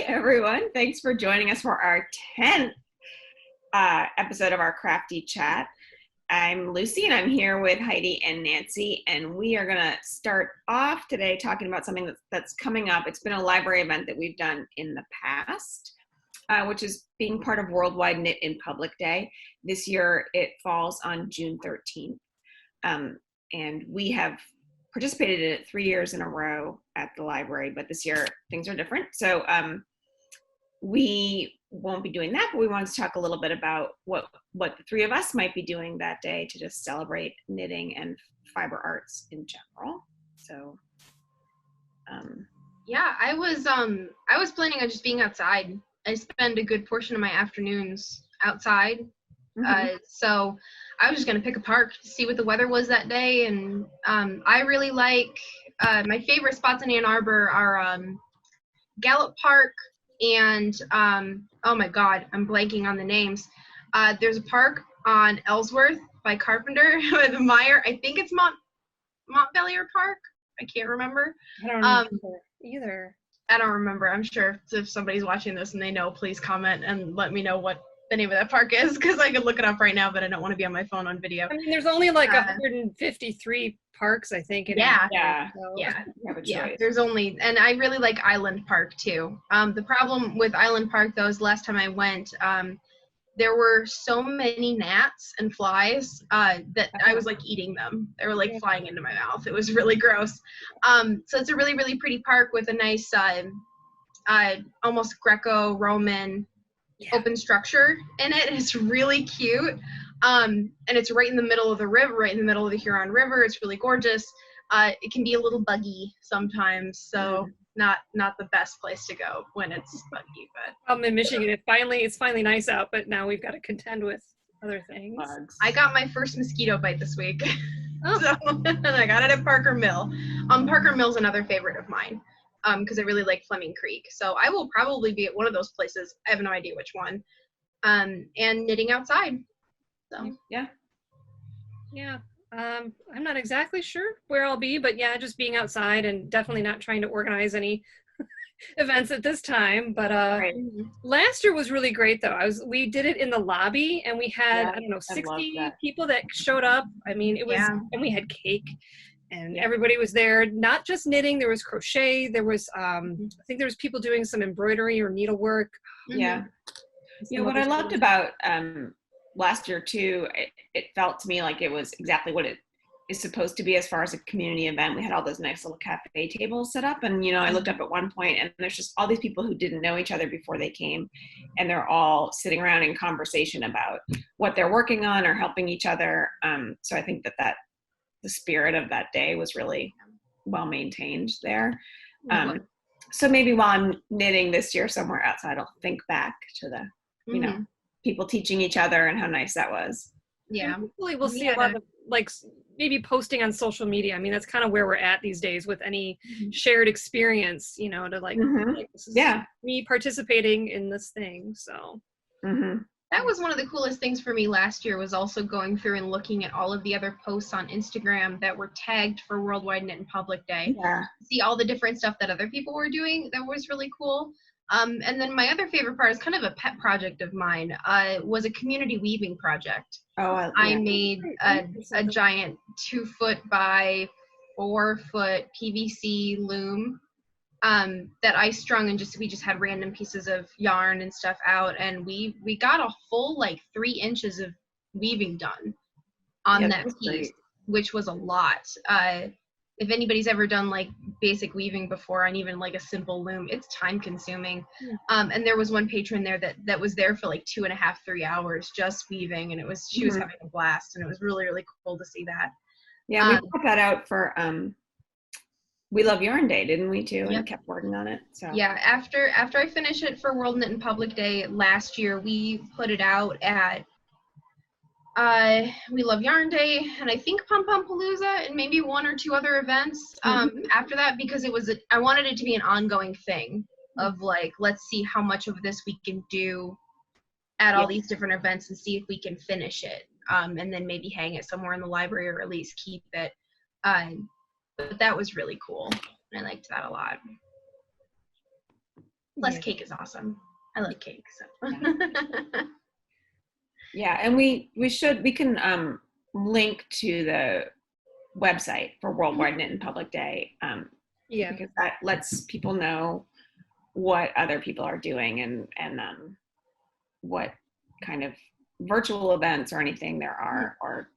everyone. Thanks for joining us for our 10th episode of our Crafty Chat. I'm Lucy, and I'm here with Heidi and Nancy, and we are going to start off today talking about something that's coming up. It's been a library event that we've done in the past, which is being part of Worldwide Knit in Public Day. This year, it falls on June 13th, and we have participated in it 3 years in a row at the library, but this year things are different. So we won't be doing that, but we wanted to talk a little bit about what the three of us might be doing that day to just celebrate knitting and fiber arts in general. So yeah, I was planning on just being outside. I spend a good portion of my afternoons outside. So I was just going to pick a park to see what the weather was that day. And I really like, my favorite spots in Ann Arbor are Gallup Park and, oh my God, I'm blanking on the names. There's a park on Ellsworth by Carpenter with Meyer. I think it's Montbelier Park. I can't remember. I don't remember either. I don't remember. I'm sure if somebody's watching this and they know, please comment and let me know what the name of that park is, because I could look it up right now, but I don't want to be on my phone on video. I mean, there's only like 153 parks, I think. Yeah. So. There's only, and I really like Island Park too. The problem with Island Park though is last time I went, there were so many gnats and flies that I was like eating them. They were like flying into my mouth. It was really gross. So it's a really, really pretty park with a nice, almost Greco-Roman open structure in it. It's really cute. And it's right in the middle of the river, right in the middle of the Huron River. It's really gorgeous. It can be a little buggy sometimes, so not the best place to go when it's buggy. But in Michigan, it's finally nice out, but now we've got to contend with other things. Bugs. I got my first mosquito bite this week. Oh. So I got it at Parker Mill. Parker Mill's another favorite of mine. Because I really like Fleming Creek. So I will probably be at one of those places. I have no idea which one. And knitting outside. So yeah. I'm not exactly sure where I'll be, but yeah, just being outside and definitely not trying to organize any events at this time. But last year was really great though. We did it in the lobby and we had 60 people that showed up. I mean, it was, and we had cake. And everybody was there, not just knitting, there was crochet, there was, I think there was people doing some embroidery or needlework. Yeah. You know, what I loved about last year too, it felt to me like it was exactly what it is supposed to be as far as a community event. We had all those nice little cafe tables set up, and, you know, I looked up at one point and there's just all these people who didn't know each other before they came, and they're all sitting around in conversation about what they're working on or helping each other. So I think that the spirit of that day was really well maintained there. So maybe while I'm knitting this year somewhere outside, I'll think back to the, you know, people teaching each other and how nice that was. Yeah. Hopefully we'll see a lot of like maybe posting on social media. I mean, that's kind of where we're at these days with any shared experience, you know, to like this is me participating in this thing. So that was one of the coolest things for me last year, was also going through and looking at all of the other posts on Instagram that were tagged for Worldwide Knit in Public Day. Yeah. See all the different stuff that other people were doing. That was really cool. And then my other favorite part is kind of a pet project of mine, was a community weaving project. I made a giant 2-foot by 4-foot PVC loom that I strung, and we just had random pieces of yarn and stuff out, and we got a full like 3 inches of weaving done on that piece, which was a lot. If anybody's ever done like basic weaving before, and even like a simple loom, it's time consuming. And there was one patron there that was there for like 2.5-3 hours just weaving, and she was having a blast, and it was really, really cool to see that. Yeah, we put that out for We Love Yarn Day, didn't we too? And kept working on it. So yeah, after I finished it for World Knit in Public Day last year, we put it out at We Love Yarn Day, and I think Pom Pom Palooza, and maybe 1 or 2 other events after that, because I wanted it to be an ongoing thing of like, let's see how much of this we can do at all these different events and see if we can finish it, and then maybe hang it somewhere in the library, or at least keep it. But that was really cool. I liked that a lot. Plus cake is awesome. I like cake, so. Yeah, and we can link to the website for Worldwide Knit and Public Day. Because that lets people know what other people are doing and what kind of virtual events or anything there are, or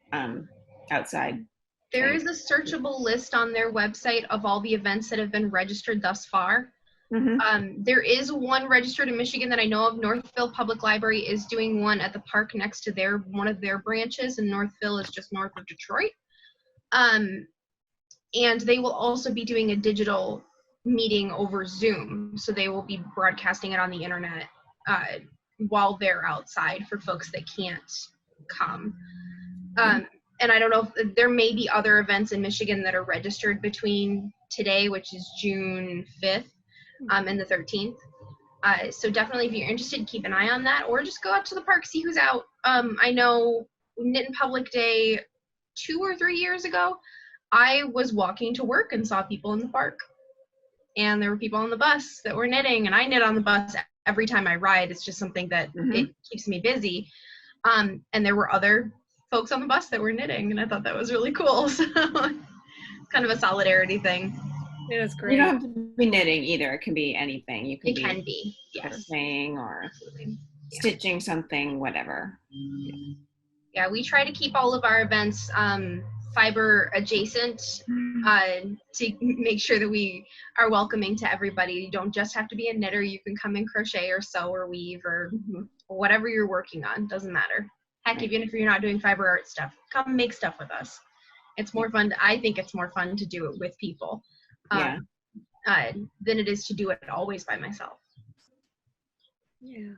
outside. There is a searchable list on their website of all the events that have been registered thus far. There is one registered in Michigan that I know of. Northville Public Library is doing one at the park next to one of their branches, and Northville is just north of Detroit. And they will also be doing a digital meeting over Zoom, so they will be broadcasting it on the internet while they're outside for folks that can't come. And I don't know if there may be other events in Michigan that are registered between today, which is June 5th, and the 13th. So definitely, if you're interested, keep an eye on that, or just go out to the park, see who's out. I know Knit in Public Day 2 or 3 years ago, I was walking to work and saw people in the park. And there were people on the bus that were knitting, and I knit on the bus every time I ride. It's just something that it keeps me busy. And there were other folks on the bus that were knitting, and I thought that was really cool. So kind of a solidarity thing. It is great. You don't have to be knitting either. It can be anything. It can be, yes. Crocheting or stitching something, whatever. Yeah, we try to keep all of our events fiber adjacent to make sure that we are welcoming to everybody. You don't just have to be a knitter. You can come and crochet or sew or weave or whatever you're working on. Doesn't matter. Heck, even if you're not doing fiber art stuff, come make stuff with us. It's more fun. I think it's more fun to do it with people than it is to do it always by myself. Yeah.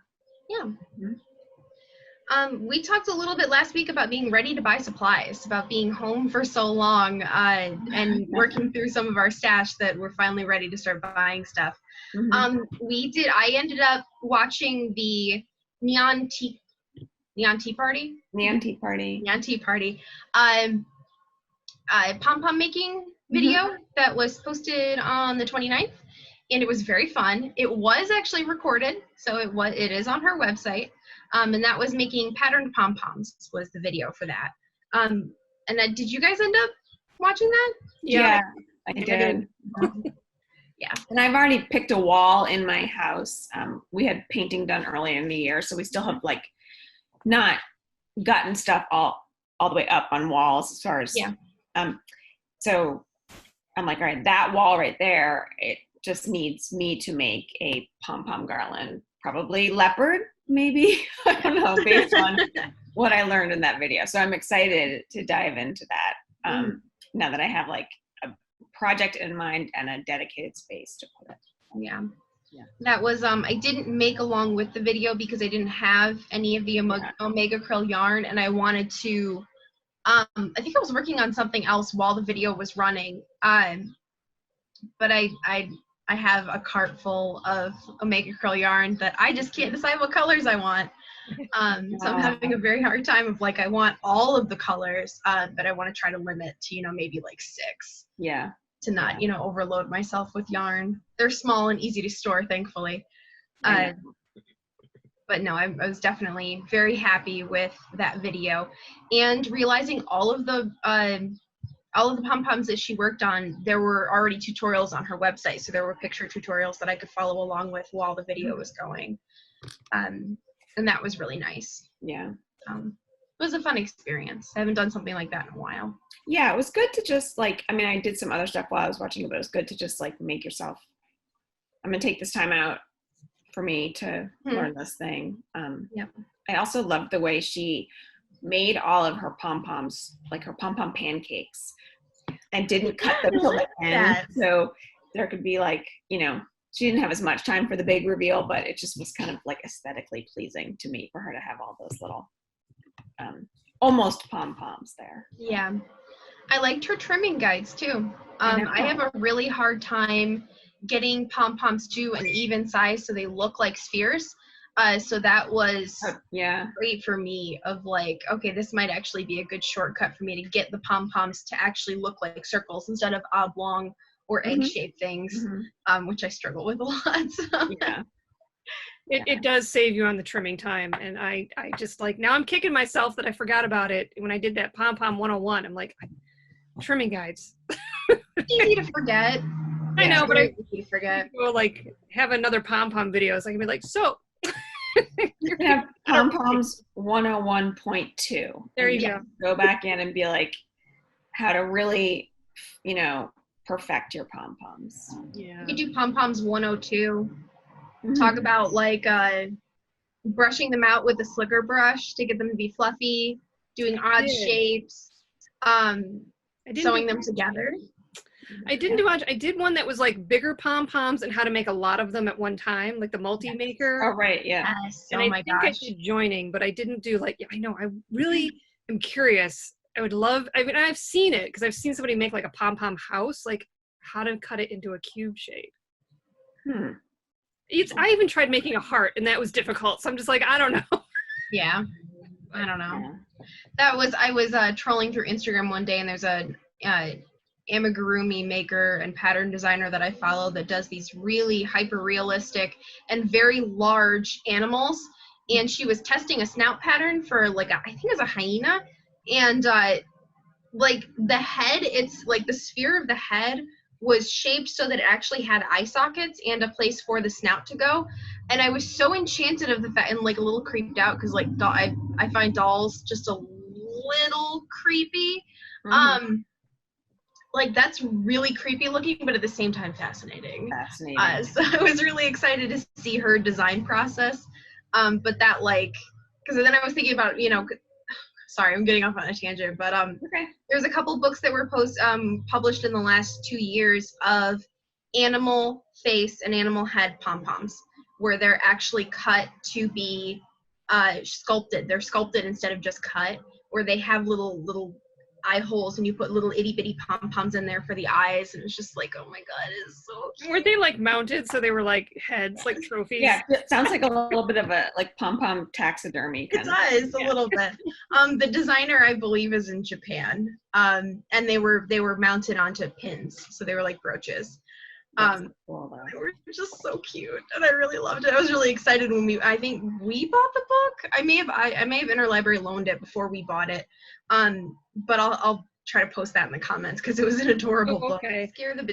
We talked a little bit last week about being ready to buy supplies, about being home for so long and working through some of our stash that we're finally ready to start buying stuff. I ended up watching the Neon Tea Party pom-pom making video that was posted on the 29th, and it was very fun. It was actually recorded, so it is on her website. And that was making patterned pom-poms was the video for that. And then, did you guys end up watching that? Yeah, I did. Yeah. And I've already picked a wall in my house. We had painting done early in the year, so we still have not gotten stuff all the way up on walls as far as so I'm like, all right, that wall right there, it just needs me to make a pom-pom garland, probably leopard, maybe. I don't know, based on what I learned in that video. So I'm excited to dive into that now that I have a project in mind and a dedicated space to put it. Yeah. That was I didn't make along with the video because I didn't have any of the Omega Krill yarn, and I wanted to I think I was working on something else while the video was running, but I have a cart full of Omega Krill yarn that I just can't decide what colors I want. So I'm having a very hard time of I want all of the colors, but I want to try to limit to maybe 6. Yeah. To not overload myself with yarn. They're small and easy to store, thankfully. But no, I was definitely very happy with that video, and realizing all of the pom-poms that she worked on, there were already tutorials on her website, so there were picture tutorials that I could follow along with while the video was going, and that was really nice. Yeah. It was a fun experience. I haven't done something like that in a while. Yeah, it was good to just I did some other stuff while I was watching it, but it was good to just make yourself, I'm gonna take this time out for me to learn this thing. I also loved the way she made all of her pom-poms, her pom-pom pancakes, and didn't cut them till the end. So there could be she didn't have as much time for the big reveal, but it just was kind of aesthetically pleasing to me for her to have all those little almost pom-poms there. Yeah. I liked her trimming guides too. I have a really hard time getting pom-poms to an even size so they look like spheres. So that was great for me of okay, this might actually be a good shortcut for me to get the pom-poms to actually look like circles instead of oblong or egg-shaped things, which I struggle with a lot. So. Yeah. It does save you on the trimming time. And I just like, now I'm kicking myself that I forgot about it when I did that Pom-Pom 101. I'm like, trimming guides. Easy to forget. I know, but I easy to forget. will like have another Pom-Pom video. So I can be like, so. You can have Pom-Poms 101.2. There you go. Go back in and be like, how to really, perfect your pom-poms. Yeah. You could do Pom-Poms 102. Mm-hmm. Talk about like brushing them out with a slicker brush to get them to be fluffy, doing odd shapes, sewing them together. I didn't do much. I did one that was like bigger pom-poms and how to make a lot of them at one time, like the multi-maker. Oh, right, yeah. Yes. And I think I did joining, but I didn't do like, I know, I really am curious. I would love, I've seen it because I've seen somebody make like a pom-pom house, like how to cut it into a cube shape. I even tried making a heart and that was difficult. So I'm just like, I don't know. Yeah. I don't know. I was trolling through Instagram one day and there's a amigurumi maker and pattern designer that I follow that does these really hyper realistic and very large animals. And she was testing a snout pattern for like I think it was a hyena. And like the head, it's like the sphere of the head was shaped so that it actually had eye sockets and a place for the snout to go. And I was so enchanted of the fact and like a little creeped out because like I find dolls just a little creepy. Like that's really creepy looking, but at the same time fascinating. So I was really excited to see her design process. But that like, because then I was thinking about, sorry, I'm getting off on a tangent, but there's a couple books that were published in the last 2 years of animal face and animal head pom-poms, where they're actually cut to be sculpted. They're sculpted instead of just cut, where they have little eye holes and you put little itty bitty pom-poms in there for the eyes, and it's just like, oh my god, it's so cute. Were they like mounted so they were like heads, like trophies? Yeah, it sounds like a little bit of a like pom-pom taxidermy kind of. A little bit. The designer I believe is in Japan, and they were mounted onto pins, so they were like brooches. Cool, they were just so cute, and I really loved it. I was really excited when I think we bought the book. I may have interlibrary loaned it before we bought it. But I'll try to post that in the comments because it was an adorable book.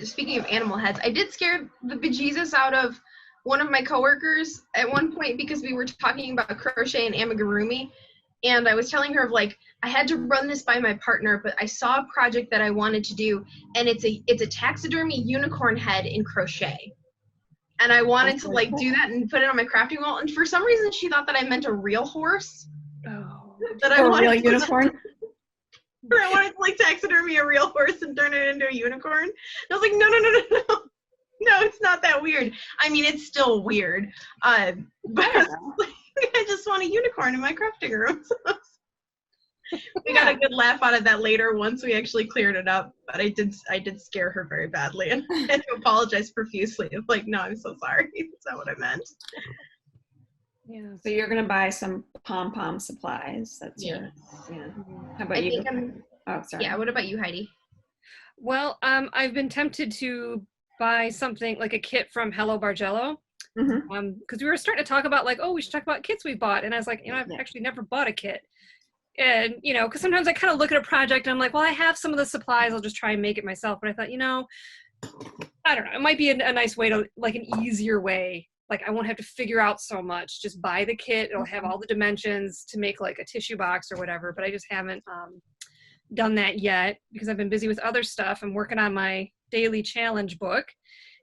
Speaking of animal heads, I did scare the bejesus out of one of my coworkers at one point because we were talking about crochet and amigurumi, and I was telling her of like I had to run this by my partner, but I saw a project that I wanted to do, and it's a taxidermy unicorn head in crochet, and I wanted to like do that and put it on my crafting wall, and for some reason she thought that I meant a real horse. That I wanted a real unicorn. I wanted to like taxidermy a real horse and turn it into a unicorn. And I was like, no, it's not that weird. I mean, it's still weird. But I just want a unicorn in my crafting room. So we got a good laugh out of that later once we actually cleared it up. But I did scare her very badly, and I had to apologize profusely. It's like, no, I'm so sorry. That's not what I meant. Yeah. So you're gonna buy some pom-pom supplies. That's your. Yeah. How about you? Oh, sorry. Yeah. What about you, Heidi? Well, I've been tempted to buy something like a kit from Hello Bargello, because we were starting to talk about like, oh, we should talk about kits we bought, and I was like, I've actually never bought a kit, and because sometimes I kind of look at a project and I'm like, well, I have some of the supplies, I'll just try and make it myself. But I thought, I don't know, it might be a nice way to like an easier way. Like I won't have to figure out so much. Just buy the kit. It'll have all the dimensions to make like a tissue box or whatever. But I just haven't done that yet because I've been busy with other stuff. I'm working on my daily challenge book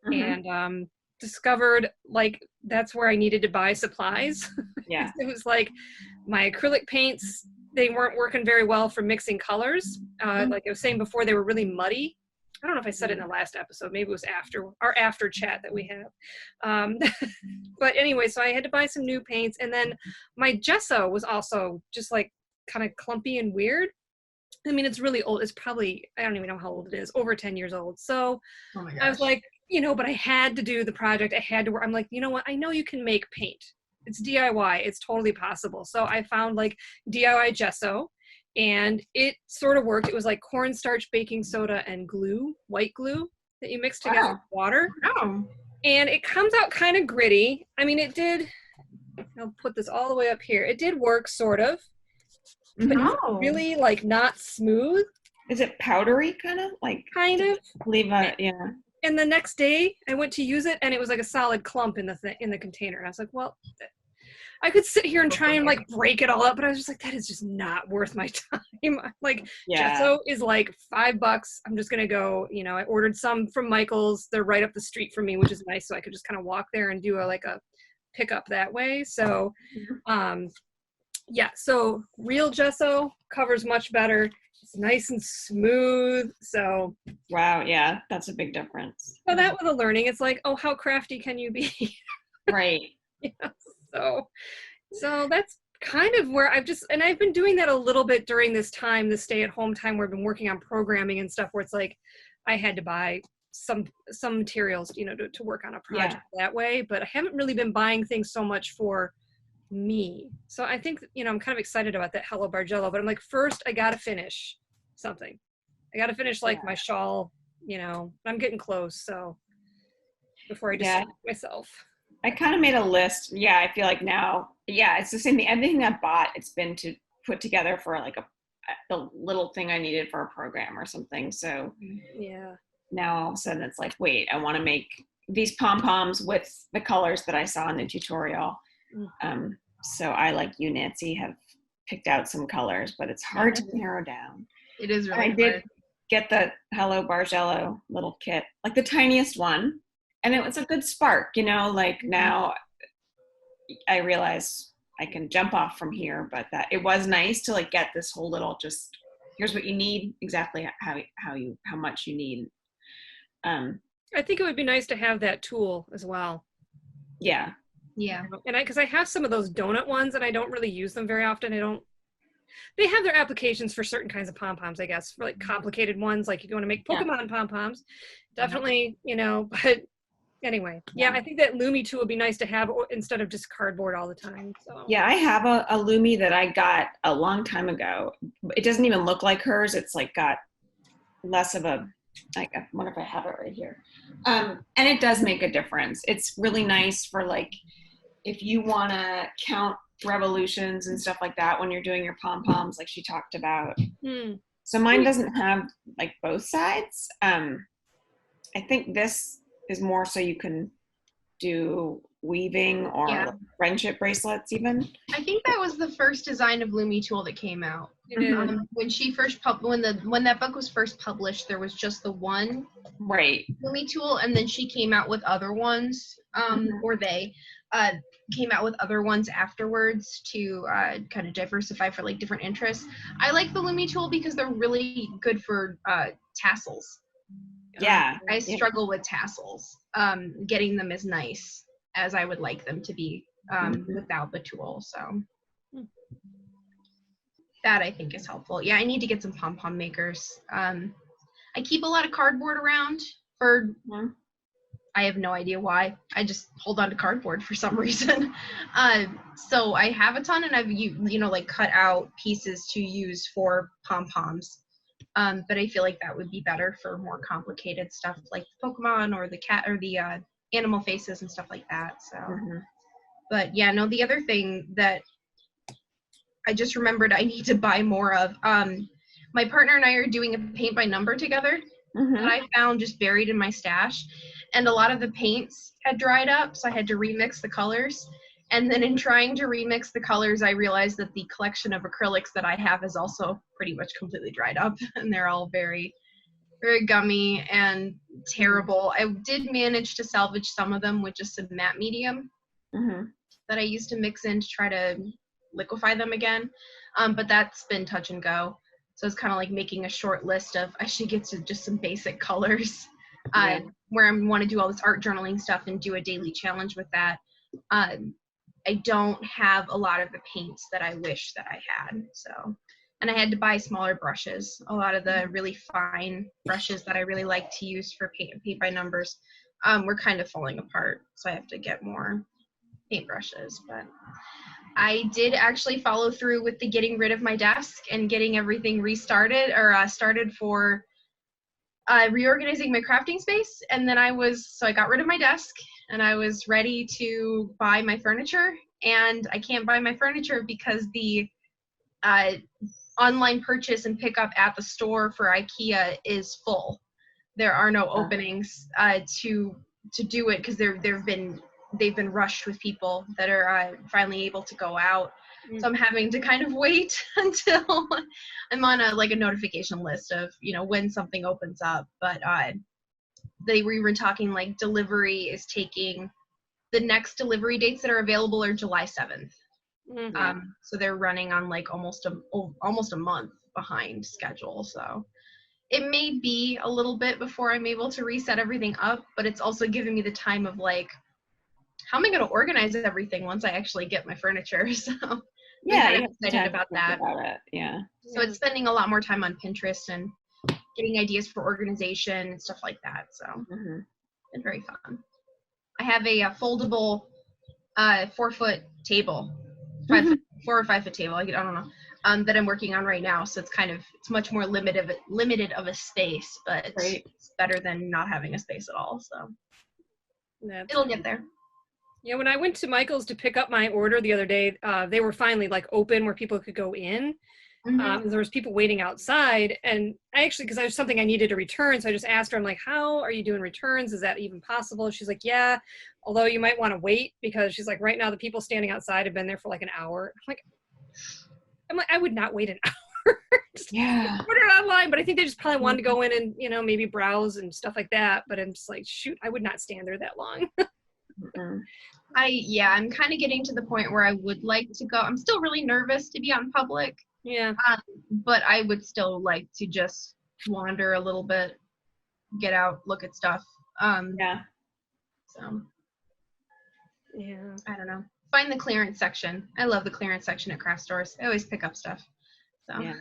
and discovered like that's where I needed to buy supplies. Yeah. It was like my acrylic paints, they weren't working very well for mixing colors. Like I was saying before, they were really muddy. I don't know if I said it in the last episode. Maybe it was after chat that we have. But anyway, so I had to buy some new paints. And then my gesso was also just like kind of clumpy and weird. I mean, it's really old. It's probably, I don't even know how old it is, over 10 years old. So I was like, but I had to do the project. I had to work. I'm like, you know what? I know you can make paint. It's DIY. It's totally possible. So I found like DIY gesso. And it sort of worked. It was like cornstarch, baking soda, and glue, white glue that you mix together with water. Oh. And it comes out kind of gritty. I mean, it did I'll put this all the way up here. It did work, sort of, but it's really like not smooth. Is it powdery, kind of like? Kind of. Leave a yeah. And the next day, I went to use it, and it was like a solid clump in the container. And I was like, well, I could sit here and try and like break it all up, but I was just like, that is just not worth my time. Like, gesso is like $5. I'm just gonna go. You know, I ordered some from Michael's. They're right up the street from me, which is nice. So I could just kind of walk there and do a pickup that way. So, yeah. So real gesso covers much better. It's nice and smooth. So wow, yeah, that's a big difference. So that was a learning. It's like, oh, how crafty can you be? Right. Yeah. So that's kind of where I've been doing that a little bit during this time, the stay-at-home time, where I've been working on programming and stuff, where it's like I had to buy some materials, you know, to work on a project that way. But I haven't really been buying things so much for me. So I think, you know, I'm kind of excited about that Hello Bargello, but I'm like, first I gotta finish something. I gotta finish like my shawl, you know. I'm getting close, so before I distract myself. I kind of made a list. Yeah, I feel like now, it's the same thing. Everything I bought, it's been to put together for like the little thing I needed for a program or something. So now all of a sudden it's like, wait, I want to make these pom-poms with the colors that I saw in the tutorial. So I, like you, Nancy, have picked out some colors, but it's hard to narrow down. It is really hard. I did get the Hello Bargello little kit, like the tiniest one. And it was a good spark, you know, like now I realize I can jump off from here, but that it was nice to like get this whole little, just here's what you need, exactly how much you need. I think it would be nice to have that tool as well. Yeah. Yeah. And because I have some of those donut ones and I don't really use them very often. They have their applications for certain kinds of pom-poms, I guess, for like complicated ones, like if you want to make Pokemon pom-poms, definitely, you know, but anyway, I think that Loomy tool would be nice to have instead of just cardboard all the time. So. Yeah, I have a Loomy that I got a long time ago. It doesn't even look like hers. It's like got less of I wonder if I have it right here. And it does make a difference. It's really nice for like, if you want to count revolutions and stuff like that when you're doing your pom-poms, like she talked about. So mine doesn't have like both sides. I think this is more so you can do weaving or like friendship bracelets even. I think that was the first design of Loomy tool that came out. When she first when that book was first published, there was just the one Loomy tool, and then she came out with other ones, or they came out with other ones afterwards to kind of diversify for like different interests. I like the Loomy tool because they're really good for tassels. I struggle with tassels. Getting them as nice as I would like them to be without the tool. So that I think is helpful. Yeah, I need to get some pom-pom makers. I keep a lot of cardboard around for, I have no idea why. I just hold on to cardboard for some reason. So I have a ton, and I've like cut out pieces to use for pom-poms. But I feel like that would be better for more complicated stuff like Pokemon or the cat or the animal faces and stuff like that. So, but yeah, no, the other thing that I just remembered I need to buy more of, my partner and I are doing a paint by number together that I found just buried in my stash. And a lot of the paints had dried up, so I had to remix the colors. And then in trying to remix the colors, I realized that the collection of acrylics that I have is also pretty much completely dried up, and they're all very, very gummy and terrible. I did manage to salvage some of them with just some matte medium that I used to mix in to try to liquefy them again, but that's been touch and go. So it's kind of like making a short list of I should get to just some basic colors where I want to do all this art journaling stuff and do a daily challenge with that. I don't have a lot of the paints that I wish that I had. So, and I had to buy smaller brushes. A lot of the really fine brushes that I really like to use for paint by numbers were kind of falling apart. So I have to get more paint brushes. But I did actually follow through with the getting rid of my desk and getting everything restarted or started for reorganizing my crafting space. And then I got rid of my desk and I was ready to buy my furniture. and I can't buy my furniture because the online purchase and pickup at the store for IKEA is full. There are no openings to do it because they've been rushed with people that are finally able to go out. So I'm having to kind of wait until I'm on a notification list of, when something opens up. But we were talking like delivery is taking, the next delivery dates that are available are July 7th. So they're running on like almost a month behind schedule. So it may be a little bit before I'm able to reset everything up, but it's also giving me the time of like, how am I going to organize everything once I actually get my furniture? So yeah, I'm excited about that. Yeah. So it's spending a lot more time on Pinterest and getting ideas for organization and stuff like that. So it's been very fun. I have a foldable 4-foot table, 4 or 5 foot table. I don't know. That I'm working on right now. So it's much more limited of a space, but it's better than not having a space at all. So it'll get there. Yeah, when I went to Michael's to pick up my order the other day, they were finally like open where people could go in. There was people waiting outside, and I actually, because there's something I needed to return, so I just asked her, I'm like, how are you doing returns? Is that even possible? She's like, yeah, although you might want to wait, because she's like, right now the people standing outside have been there for like an hour. I'm like, I would not wait an hour. Just order it online, but I think they just probably wanted to go in and, maybe browse and stuff like that. But I'm just like, shoot, I would not stand there that long. I'm kind of getting to the point where I would like to go. I'm still really nervous to be out in public. Yeah. But I would still like to just wander a little bit, get out, look at stuff. So. Yeah. I don't know. Find the clearance section. I love the clearance section at craft stores. I always pick up stuff. So. Yeah.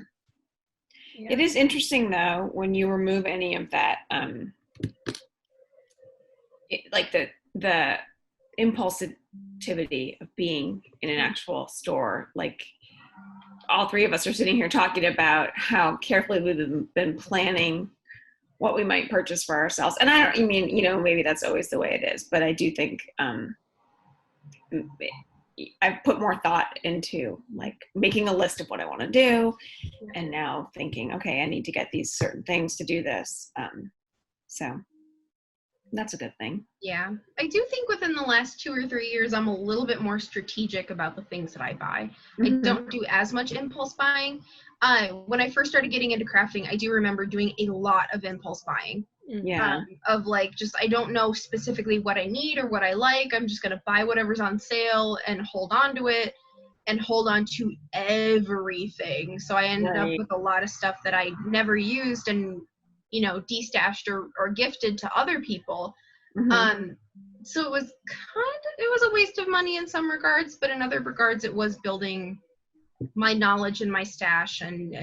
It is interesting though when you remove any of that, like the impulsivity of being in an actual store. Like all three of us are sitting here talking about how carefully we've been planning what we might purchase for ourselves. And I mean, maybe that's always the way it is, but I do think I've put more thought into like making a list of what I want to do, and now thinking, okay, I need to get these certain things to do this. So that's a good thing. Yeah. I do think within the last 2 or 3 years, I'm a little bit more strategic about the things that I buy. I don't do as much impulse buying. When I first started getting into crafting, I do remember doing a lot of impulse buying. Yeah. Of like, just, I don't know specifically what I need or what I like. I'm just going to buy whatever's on sale and hold on to it and hold on to everything. So I ended up with a lot of stuff that I never used and, destashed or gifted to other people. So it was a waste of money in some regards, but in other regards, it was building my knowledge and my stash and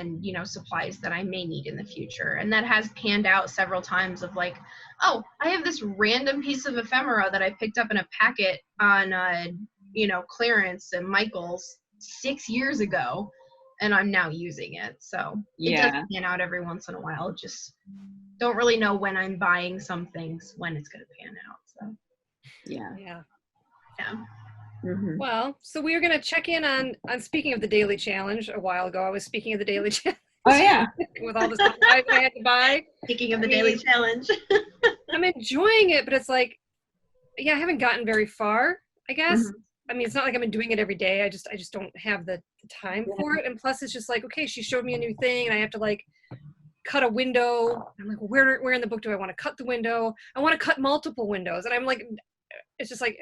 supplies that I may need in the future. And that has panned out several times of like, oh, I have this random piece of ephemera that I picked up in a packet on, clearance at Michael's 6 years ago, and I'm now using it. So it does pan out every once in a while. Just don't really know when I'm buying some things, when it's going to pan out. So Yeah. Well, so we were going to check in on speaking of the daily challenge. A while ago I was speaking of the daily challenge. Oh yeah. With all the stuff I had to buy. Speaking of the daily challenge. I'm enjoying it, but it's like, I haven't gotten very far, I guess. I mean, it's not like I've been doing it every day. I just don't have the time for it. And plus it's just like, okay, she showed me a new thing and I have to like cut a window. I'm like, where in the book do I want to cut the window? I want to cut multiple windows. And I'm like, it's just like,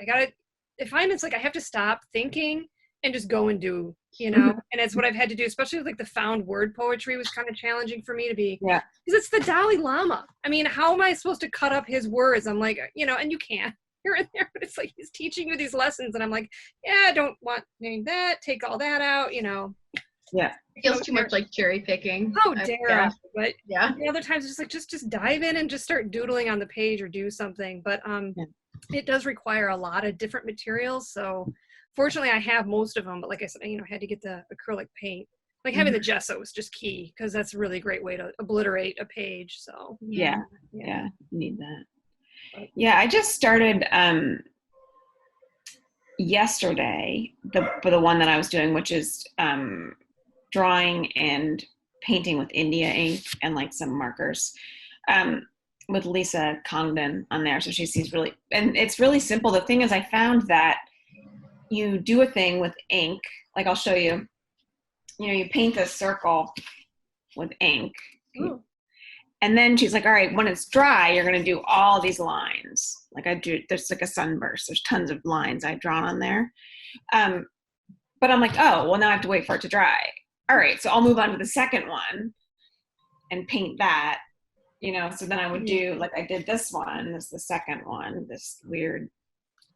it's like I have to stop thinking and just go and do, and it's what I've had to do, especially with like the found word poetry was kind of challenging for me to be, because it's the Dalai Lama. I mean, how am I supposed to cut up his words? I'm like, and you can't here and there, but it's like he's teaching you these lessons and I'm like, I don't want that, take all that out, It feels too much like cherry picking. How dare But the other times it's like just dive in and just start doodling on the page or do something. But it does require a lot of different materials. So fortunately I have most of them, but like I said, I had to get the acrylic paint. Like having the gesso is just key because that's a really great way to obliterate a page. So you need that. I just started yesterday for the one that I was doing, which is drawing and painting with India ink and like some markers, with Lisa Congdon on there. So she sees and it's really simple. The thing is, I found that you do a thing with ink, like I'll show you, you paint a circle with ink. Ooh. And then she's like, all right, when it's dry, you're going to do all these lines. Like there's like a sunburst. There's tons of lines I've drawn on there. But I'm like, oh, well, now I have to wait for it to dry. All right, so I'll move on to the second one and paint that, so then I would do, like I did this one, this is the second one, this weird.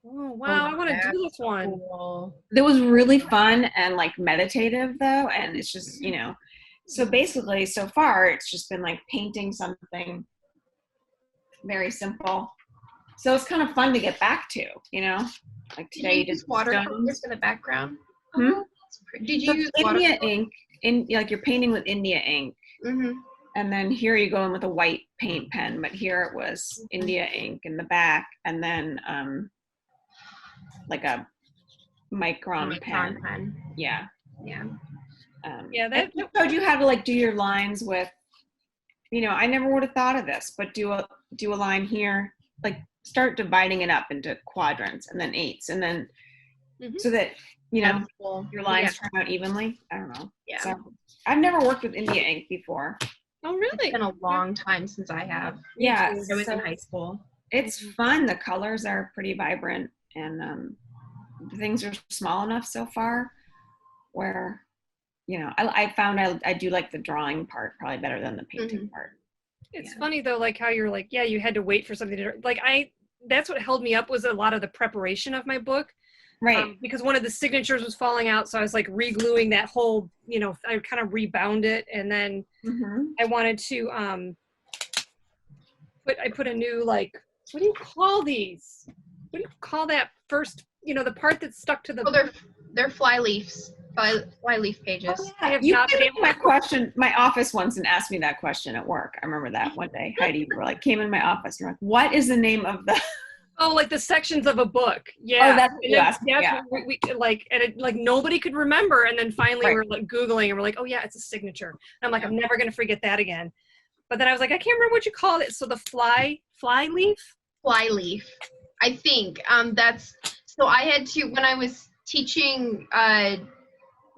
Oh, wow, I want to do this one. Cool. It was really fun and like meditative though, and it's just, so basically so far it's just been like painting something very simple. So it's kind of fun to get back to, like today you did watercolors in the background. Hmm? Oh, did you use India ink like you're painting with India ink. Mm-hmm. And then here you go in with a white paint pen, but here it was India ink in the back, and then like a micron pen. Yeah. Yeah. That showed you how to like do your lines with, I never would have thought of this, but do a line here, like start dividing it up into quadrants and then eighths, and then so that your lines turn out evenly. I don't know. Yeah. So I've never worked with India ink before. Oh, really? It's been a long time since I have. Yeah. I was in high school. It's fun. The colors are pretty vibrant, and the things are small enough so far where, I found I do like the drawing part probably better than the painting part. It's funny though, like how you're like, you had to wait for something to, like that's what held me up was a lot of the preparation of my book. Right. Because one of the signatures was falling out. So I was like re-gluing that whole, I kind of rebound it. And then I wanted to, I put a new, like, what do you call these? What do you call that first, the part that's stuck to the. Oh, they're fly leaves, fly leaf pages. Oh, yeah. You came in my question, my office once and asked me that question at work. I remember that one day. Heidi, you were like, came in my office and you're like, what is the name of the. Oh, like the sections of a book. Yeah. Oh, that's what you asked. What we like, and it, like nobody could remember. And then finally we're like Googling and we're like, oh yeah, it's a signature. And I'm like, I'm never going to forget that again. But then I was like, I can't remember what you called it. So the fly leaf? Fly leaf. I think so I had to, when I was teaching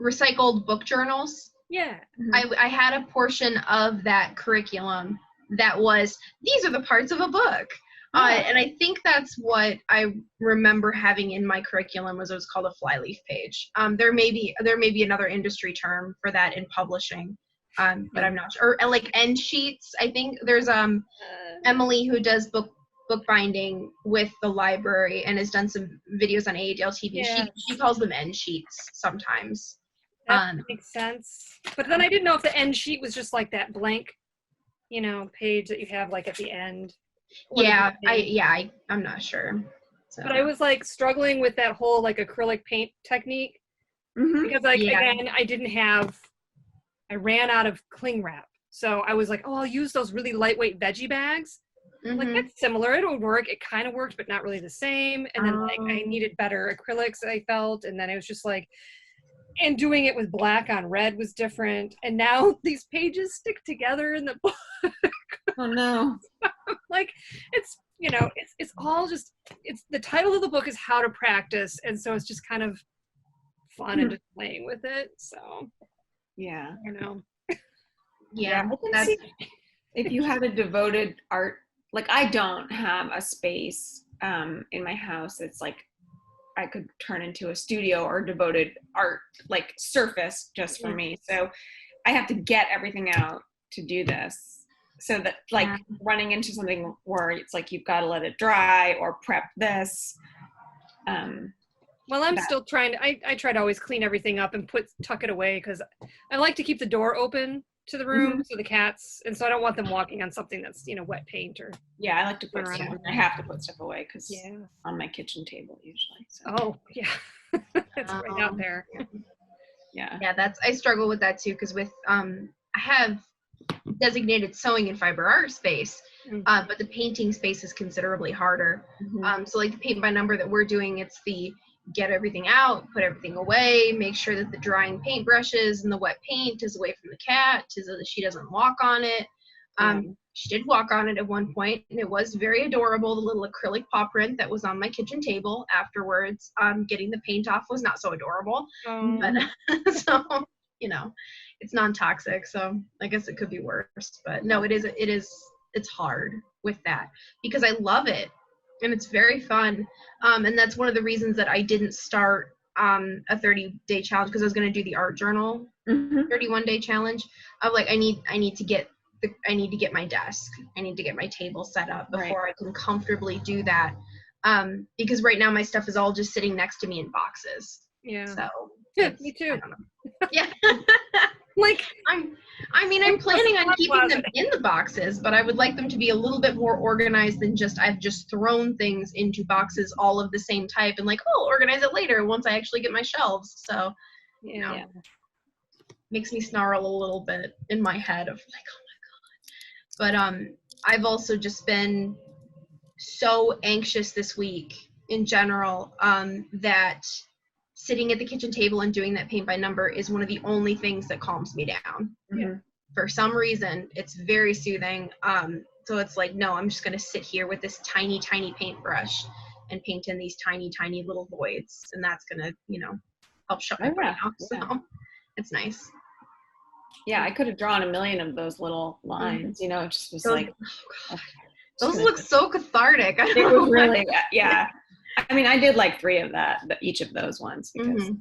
recycled book journals. Yeah. I had a portion of that curriculum that was, these are the parts of a book. And I think that's what I remember having in my curriculum was it was called a flyleaf page. There may be another industry term for that in publishing, but I'm not sure. Or like end sheets. I think there's Emily who does bookbinding with the library and has done some videos on AADL TV. Yeah. She calls them end sheets sometimes. That makes sense. But then I didn't know if the end sheet was just like that blank, page that you have like at the end. I'm not sure. So. But I was like struggling with that whole like acrylic paint technique because again, I ran out of cling wrap. So I was like, oh, I'll use those really lightweight veggie bags. Like that's similar. It would work. It kind of worked, but not really the same. And then like I needed better acrylics, I felt. And then it was just like, and doing it with black on red was different. And now these pages stick together in the book. Oh no. Like it's, it's all just, it's the title of the book is How to Practice. And so it's just kind of fun and just playing with it. So yeah. Yeah. I can see if you had a devoted art, like I don't have a space in my house that's like I could turn into a studio or devoted art like surface just for me. So I have to get everything out to do this. So that like running into something where it's like you've got to let it dry or prep this. Well, I'm still trying to, I try to always clean everything up and tuck it away because I like to keep the door open to the room so the cats, and so I don't want them walking on something that's, wet paint or. Yeah, I like to put stuff, I have to put stuff away because on my kitchen table usually. So. Oh, yeah. It's right out there. Yeah. Yeah, I struggle with that too because with, I have designated sewing and fiber art space, but the painting space is considerably harder. So like the paint by number that we're doing, it's the get everything out, put everything away, make sure that the drying paintbrushes and the wet paint is away from the cat so that she doesn't walk on it. She did walk on it at one point, and it was very adorable, the little acrylic paw print that was on my kitchen table afterwards. Getting the paint off was not so adorable. But so, you know, it's non-toxic, so I guess it could be worse. But no, it's hard with that because I love it and it's very fun. And that's one of the reasons that I didn't start a 30-day challenge, because I was going to do the art journal 31-day challenge of like, I need to get my desk. I need to get my table set up before I can comfortably do that. Because right now my stuff is all just sitting next to me in boxes. Yeah. So yeah, me too. Yeah. Like I'm planning on keeping them in the boxes, but I would like them to be a little bit more organized than just I've just thrown things into boxes all of the same type and like, oh, I'll organize it later once I actually get my shelves. So, you know, makes me snarl a little bit in my head of like, oh my God. But I've also just been so anxious this week in general that sitting at the kitchen table and doing that paint by number is one of the only things that calms me down. For some reason, it's very soothing. So it's like, no, I'm just going to sit here with this tiny, tiny paintbrush and paint in these tiny, tiny little voids. And that's going to, you know, help shut my brain off. So it's nice. Yeah, I could have drawn a million of those little lines, you know, it just was like. Oh, those look so cathartic. It was really, yeah. I mean, I did like 3 of each of those ones because,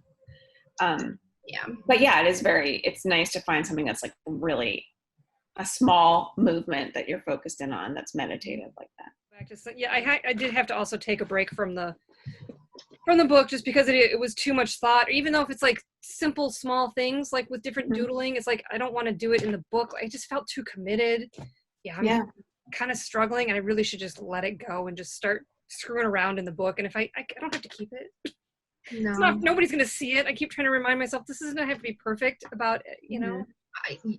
but yeah, it's nice to find something that's like really a small movement that you're focused in on that's meditative like that. I did have to also take a break from the book just because it was too much thought, even though if it's like simple, small things, like with different doodling, it's like, I don't want to do it in the book. I just felt too committed. I'm kind of struggling, and I really should just let it go and just start screwing around in the book. And if I don't have to keep it. Nobody's going to see it. I keep trying to remind myself this doesn't have to be perfect about it, you know.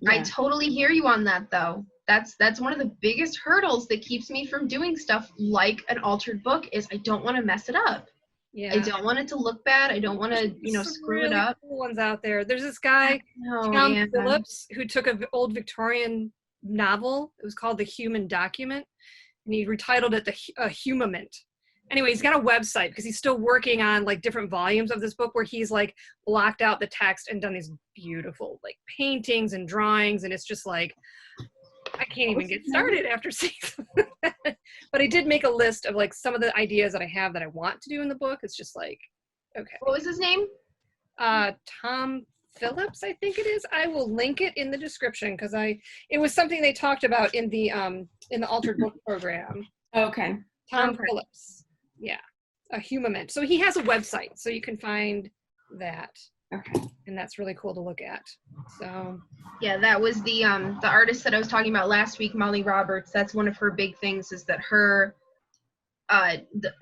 I totally hear you on that though. That's one of the biggest hurdles that keeps me from doing stuff like an altered book is I don't want to mess it up. I don't want it to look bad. I don't want to, screw it up. Cool ones out there. There's this guy, Tom Phillips, who took an old Victorian novel. It was called The Human Document, and he retitled it A Humament. Anyway, he's got a website because he's still working on like different volumes of this book where he's like blocked out the text and done these beautiful like paintings and drawings, and it's just like I can't even get started after seeing that. But I did make a list of like some of the ideas that I have that I want to do in the book. It's just like, okay. What was his name? Tom Phillips, I think it is. I will link it in the description because it was something they talked about in the Altered Book program. Okay. Tom Phillips. Yeah. A Humament. So he has a website, so you can find that. Okay. And that's really cool to look at. So yeah, that was the artist that I was talking about last week, Molly Roberts. That's one of her big things is that her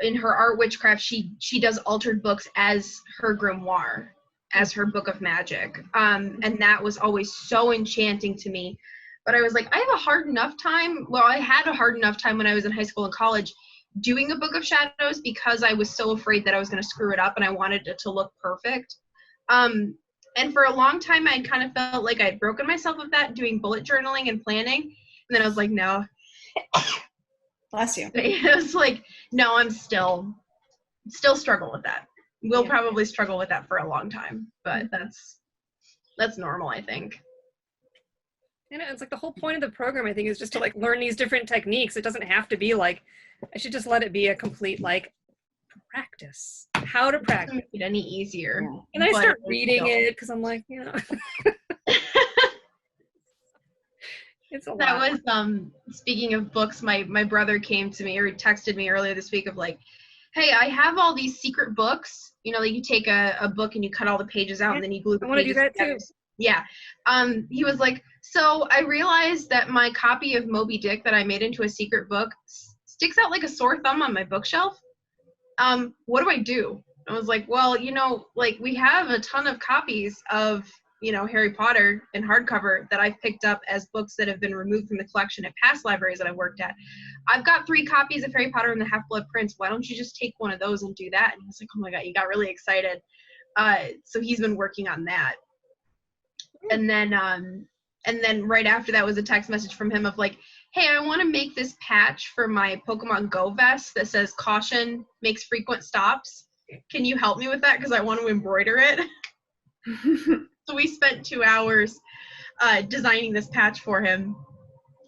in her art witchcraft, she does altered books as her grimoire, as her book of magic. And that was always so enchanting to me. But I was like, I had a hard enough time when I was in high school and college doing a book of shadows because I was so afraid that I was going to screw it up and I wanted it to look perfect. And for a long time, I kind of felt like I'd broken myself of that doing bullet journaling and planning. And then I was like, no. Bless you. It was like, no, I'm still struggle with that. We'll probably struggle with that for a long time, but that's normal, I think. And it's like the whole point of the program, I think, is just to like learn these different techniques. It doesn't have to be like, I should just let it be a complete like practice. How to practice. It any easier. Yeah. And I start reading it because I'm like, it's a lot. That was speaking of books, my brother came to me or texted me earlier this week of like, hey, I have all these secret books. Like you take a book and you cut all the pages out and then you glue the pages. I want to do that too. Yeah. He was like, so I realized that my copy of Moby Dick that I made into a secret book sticks out like a sore thumb on my bookshelf. What do I do? I was like, well, like we have a ton of copies of Harry Potter in hardcover that I've picked up as books that have been removed from the collection at past libraries that I've worked at. I've got 3 copies of Harry Potter and the Half-Blood Prince. Why don't you just take one of those and do that? And he was like, oh my God, he got really excited. So he's been working on that. And then right after that was a text message from him of like, hey, I want to make this patch for my Pokemon Go vest that says caution makes frequent stops. Can you help me with that? Because I want to embroider it. So we spent 2 hours designing this patch for him.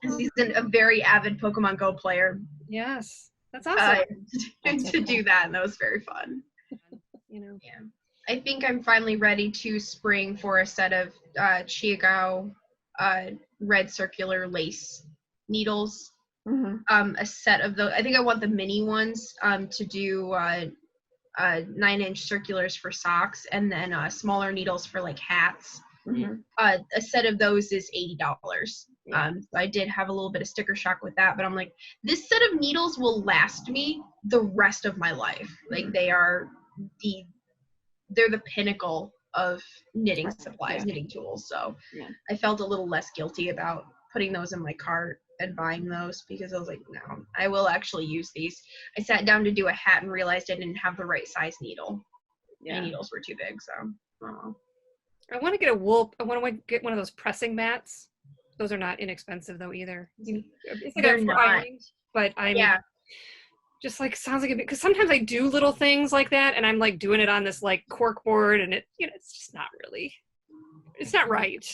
He's a very avid Pokemon Go player. Yes, that's awesome. To do that, and that was very fun. Yeah. I think I'm finally ready to spring for a set of Chiagao red circular lace needles. A set of those. I think I want the mini ones to do 9-inch circulars for socks, and then smaller needles for like hats. A set of those is $80. So I did have a little bit of sticker shock with that, but I'm like, this set of needles will last me the rest of my life. Like they're the pinnacle of knitting supplies, knitting tools. So I felt a little less guilty about putting those in my cart and buying those, because I was like, no, I will actually use these. I sat down to do a hat and realized I didn't have the right size needle. My needles were too big, so I want to get I want to get one of those pressing mats. Those are not inexpensive though either. It's like they're not. Ironing, but I'm just like, sounds like a bit, because sometimes I do little things like that, and I'm like doing it on this like cork board, and it's just not really, it's not right.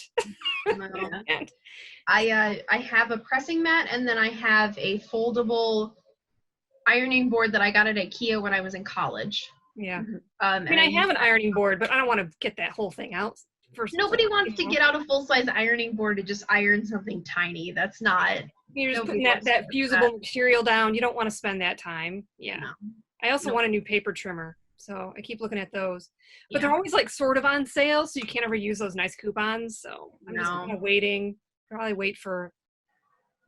I have a pressing mat, and then I have a foldable ironing board that I got at IKEA when I was in college. Yeah. I mean, I have an ironing board, but I don't want to get that whole thing out. Nobody wants to get out a full-size ironing board to just iron something tiny. That's not. You're just putting that fusible material down. You don't want to spend that time. Yeah. No. I also want a new paper trimmer, so I keep looking at those. But they're always like sort of on sale, so you can't ever use those nice coupons. So I'm just kind of waiting. Probably wait for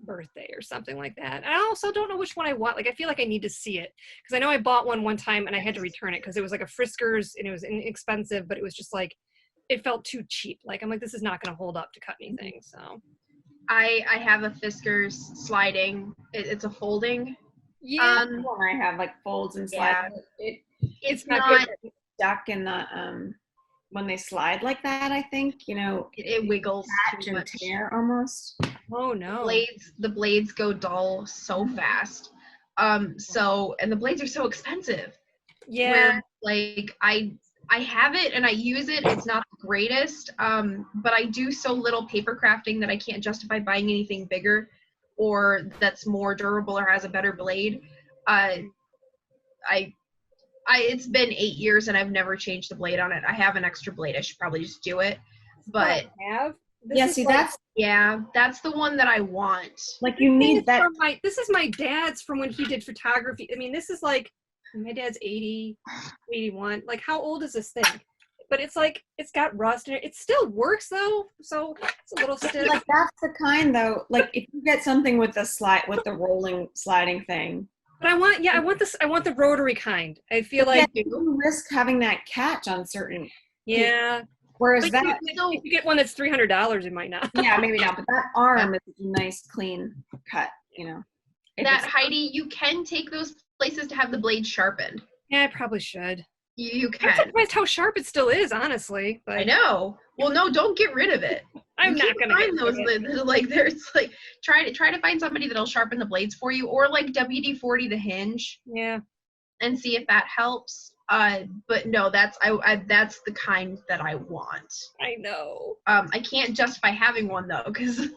birthday or something like that. And I also don't know which one I want. Like, I feel like I need to see it, because I know I bought one time and I had to return it because it was like a Friskers and it was inexpensive, but it was just like, it felt too cheap. Like, I'm like, this is not going to hold up to cut anything. So I have a Fiskars sliding. It's a folding. Yeah. I have like folds and slides. Yeah. It's not stuck in the when they slide like that. I think it wiggles too much. Tear almost. Oh no! The blades go dull so fast. And the blades are so expensive. Yeah. Where, like I have it and I use it. It's not the greatest, but I do so little paper crafting that I can't justify buying anything bigger or that's more durable or has a better blade. It's been 8 years and I've never changed the blade on it. I have an extra blade. I should probably just do it. But that's the one that I want. Like, you need that. This is my dad's from when he did photography. I mean, this is like, my dad's 80, 81. Like, how old is this thing? But it's like, it's got rust in it. It still works though, so it's a little stiff. Like, that's the kind though. Like, if you get something with the rolling sliding thing. But I want the rotary kind. I feel like you risk having that catch on certain. Yeah. Whereas if you get one that's $300, it might not. Yeah, maybe not. But that arm is a nice, clean cut. That, Heidi, you can take those places to have the blade sharpened. Yeah, I probably should. You can. I'm surprised how sharp it still is, honestly. But I know. Well, no, don't get rid of it. I'm not gonna find those. Like, there's like try to find somebody that'll sharpen the blades for you, or like WD-40 the hinge. Yeah. And see if that helps. But no, that's the kind that I want. I know. I can't justify having one though, because again,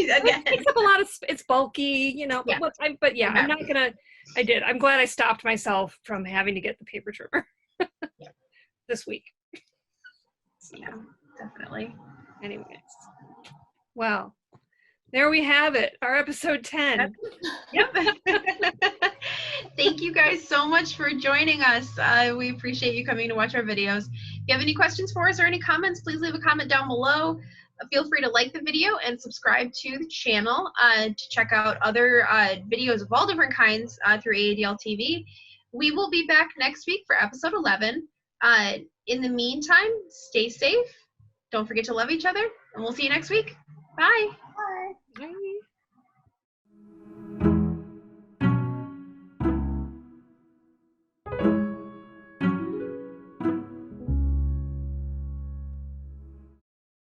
it takes up a lot of. It's bulky, But yeah, I'm not gonna. I did. I'm glad I stopped myself from having to get the paper trimmer this week. So, yeah, definitely. Anyways, well, there we have it. Our episode 10. Yep. Thank you guys so much for joining us. We appreciate you coming to watch our videos. If you have any questions for us or any comments, please leave a comment down below. Feel free to like the video and subscribe to the channel to check out other videos of all different kinds through AADL TV. We will be back next week for episode 11. In the meantime, stay safe, Don't forget to love each other, and we'll see you next week. Bye. Bye. Bye.